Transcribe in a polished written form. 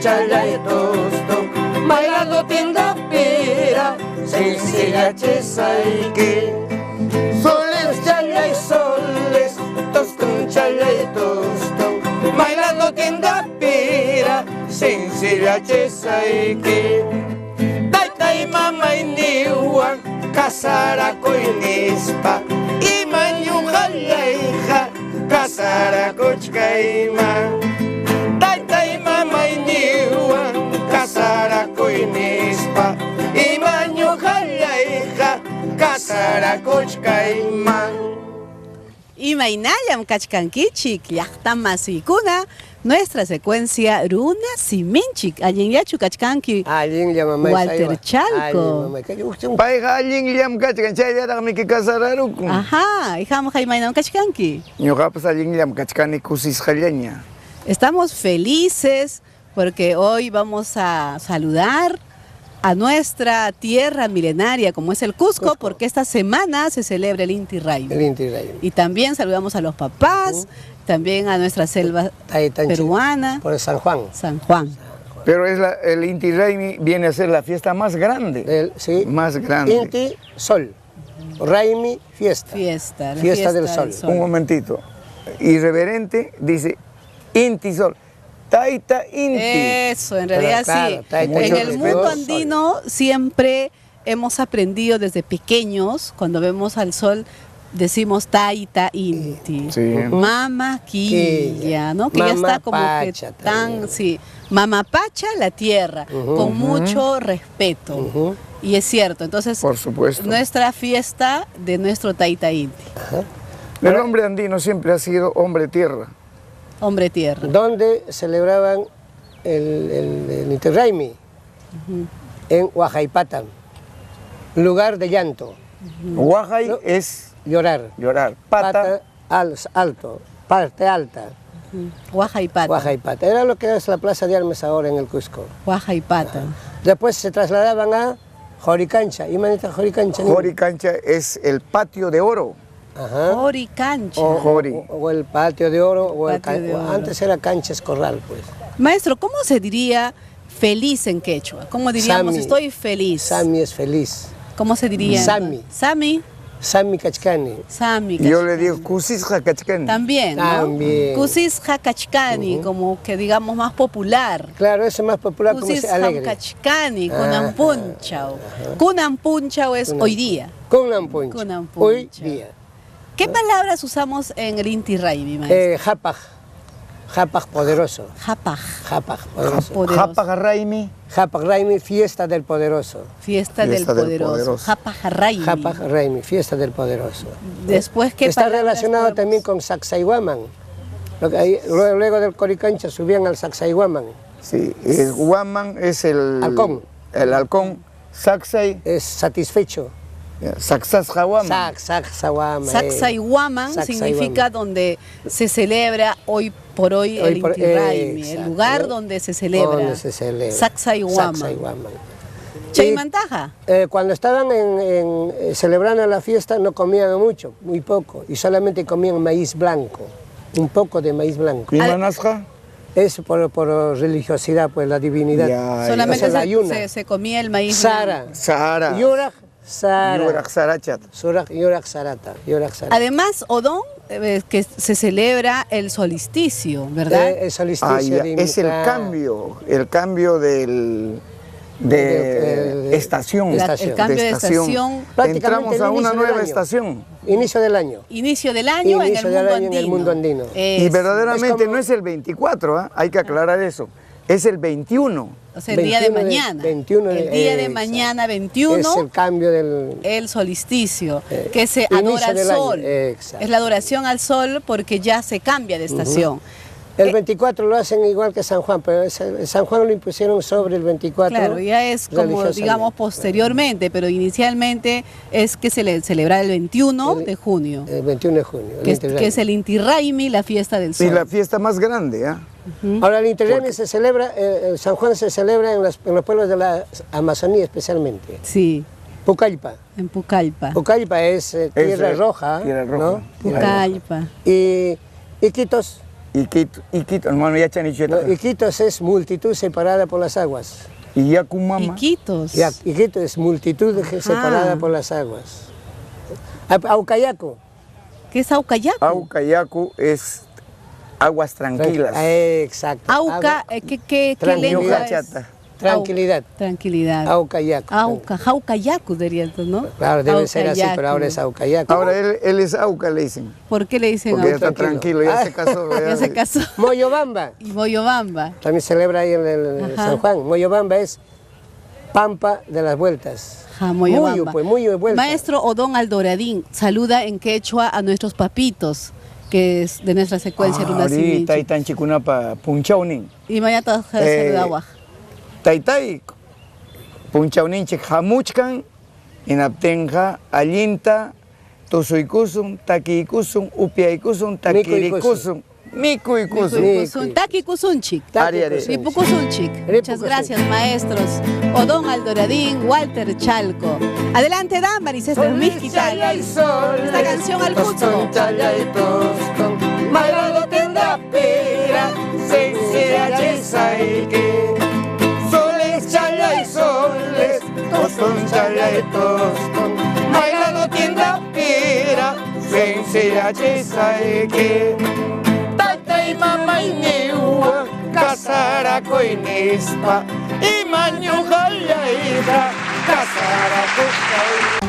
chalay tosto, bailando tinda pira, sencilla chesaiki. Soles chalay soles, tostun chalay tosto, bailando tinda pira, sencilla chesaiki. Taytay mamay niwan, kasara koinispa, iman halayja, kasara kochkayman. Taytay mamay niwan, kasara koinispa, iman halayja, kasara kochkayman. Imaynallam kachkankichik llaqta masiykuna, nuestra secuencia runa siminchik allinllachu kachkanki Allinlla mamay Walter Chalco. Payqa allinllam kachkan, chayllaraqmi kasararukun. Ajá, hijama imaynam kachkanki. Ñuqapas allinllam kachkani kusisqallaña. Estamos felices porque hoy vamos a saludar a nuestra tierra milenaria como es el Cusco, porque esta semana se celebra el Inti Raymi. El Inti Raymi. Y también saludamos a los papás, también a nuestra selva peruana, Por San Juan. San Juan. Pero el Inti Raymi viene a ser la fiesta más grande. Sí. Más grande. Inti, sol. Raymi, fiesta. Fiesta, la Fiesta del sol. Un momentito. Irreverente dice Inti Sol. Taita Inti. Eso, en realidad Claro, sí. taita En Inti. el mundo andino siempre hemos aprendido desde pequeños, cuando vemos al sol, decimos Taita Inti. Sí. Mama Quilla, ¿no? Que ya Mama está como Pacha que tan, también. sí. Mama Pacha, la tierra, con mucho respeto. Y es cierto, entonces, Por supuesto. nuestra fiesta de nuestro Taita Inti, El hombre andino siempre ha sido hombre tierra. hombre tierra. Donde celebraban el Inti Raymi. En Huajaipata. Lugar de llanto. Huajay No. es Llorar. llorar. Pata, Alto. Parte alta. Huajaipata. Huajaipata. Era lo que es la Plaza de Armas ahora en el Cusco. Huajaipata. Después se trasladaban a Joricancha. ¿Y manita Joricancha? ¿no? Joricancha es el patio de oro. Ajá. Joricancha. Jori. O el patio de oro. O el Patio de oro. Antes era Canchas Corral, pues. Maestro, ¿cómo se diría feliz en quechua? ¿Cómo diríamos Sami. estoy feliz? Sami es feliz. ¿Cómo se diría? Sami. Sami. Sami Cachcani. Sami. Yo le digo Kusisja Kachkani. También, ¿no? También. Kusis Hakachkani, como que digamos más popular. Claro, ese es más popular como Kusis dice alegre. Hakachkani, Ajá. Kunampunchao. Kunampunchao es hoy día. Kunampuncha. Kunampuncha. Hoy día. ¿Qué palabras usamos en el Inti Raymi, maestro? Japaj. Japaj poderoso. Japaj. Japaj poderoso. Poderoso. Japa Raimi. Japaj Raimi, fiesta del poderoso. Fiesta del Fiesta del poderoso. poderoso. Japaj Raymi. Japaj Raimi, fiesta del poderoso. Después, ¿qué Está palabras relacionado podemos- también con Sacsayhuaman. Luego del Coricancha subían al Sacsayhuaman. Sí, el Guaman es el Halcón. El halcón. Sacsay, Es satisfecho. Sacsasjahuaman. Sacsayhuaman. Sacsayhuaman significa donde se celebra hoy por hoy Hoy el por- Inti Raymi, el exacto. lugar donde se celebra. Donde se celebra. Sacsayhuaman. Sacsayhuaman. Chaymantaja. Cuando estaban celebrando la fiesta no comían mucho, muy poco, y solamente comían maíz blanco, un poco de maíz blanco. ¿Y Manasja? Es por religiosidad, pues la divinidad. Ya, Solamente o sea, la ayuna. se comía el maíz. Sara. Sahara. Yuraj, Sara. Yurak Sarachat. Yuraj, Sarata. Yuraj, Sarata. Además, Odón, que se celebra el solsticio, ¿verdad? El solsticio Ya, de es el cambio de estación. el cambio de estación. Prácticamente Entramos el a una inicio del nueva año. estación. Inicio del año. Inicio del año, Inicio del año en el mundo andino. Y verdaderamente Es como- no es el 24, ¿ah? Hay que aclarar eso. Es el 21. O sea, el día de 21 mañana. 21 el día de exacto. mañana, 21. Es el cambio del... El solsticio, que se inicio adora al del año, sol. exacto. Es la adoración al sol porque ya se cambia de estación. El 24 lo hacen igual que San Juan, pero San Juan lo impusieron sobre el 24. Claro, ya es como, religiosamente. digamos, posteriormente, pero inicialmente es que se le celebra el 21 de junio, El 21 de junio. el que Inti es el Inti Raymi, la fiesta del Y sol. la fiesta más grande, ¿ah? Ahora el Inti Raymi se celebra, San Juan se celebra en los pueblos de la Amazonía especialmente. Sí, Pucallpa. en Pucallpa. Pucallpa es tierra roja, Tierra roja. ¿no? Pucallpa. Y Iquitos Iquitos, hermano, ya han dicho. No, Iquitos es multitud separada por las aguas. Y Yacumama. Iquitos. Iquitos es multitud separada por las aguas. Aucayacu. ¿Qué es Aucayacu? Aucayacu es aguas tranquilas. Exacto. Auca, ¿qué lengua es? Tranquilidad. Tranquilidad. Aucayacu. Aucayacu diría entonces, ¿no? Claro, debe ser así, pero ahora es Aucayacu. Ahora él es Auca, le dicen. ¿Por qué le dicen Porque ya Auca? está tranquilo, ya se casó. Ya se casó. Moyobamba. Y Moyobamba. También celebra ahí en el San Juan. Moyobamba es Pampa de las Vueltas. Moyobamba. Muy vuelta. Maestro Odón Aldoradín, saluda en quechua a nuestros papitos, que es de nuestra secuencia Luna ahorita ahí están chicunapa punchaunin. Y mañana saludagua. Taytay punchauninche jamuchkan, inaptenja, allinta, tosuikusun, takiikusun, upiaikusun, takirikusun, mikuikusun. Takikusunchik. Ripukusunchik. Muchas gracias, maestros. Odón Aldoradín, Walter Chalco. Adelante, Damaris, este es Mixquital. Esta canción al Cusco. Mayrado tendrá pera, se soles, chaya y soles, tostón, chaya y tostón. Mayrado tendrá pera, se tata y mamá y neua, casaraco y nespa, y maño jaya hija, casaraco y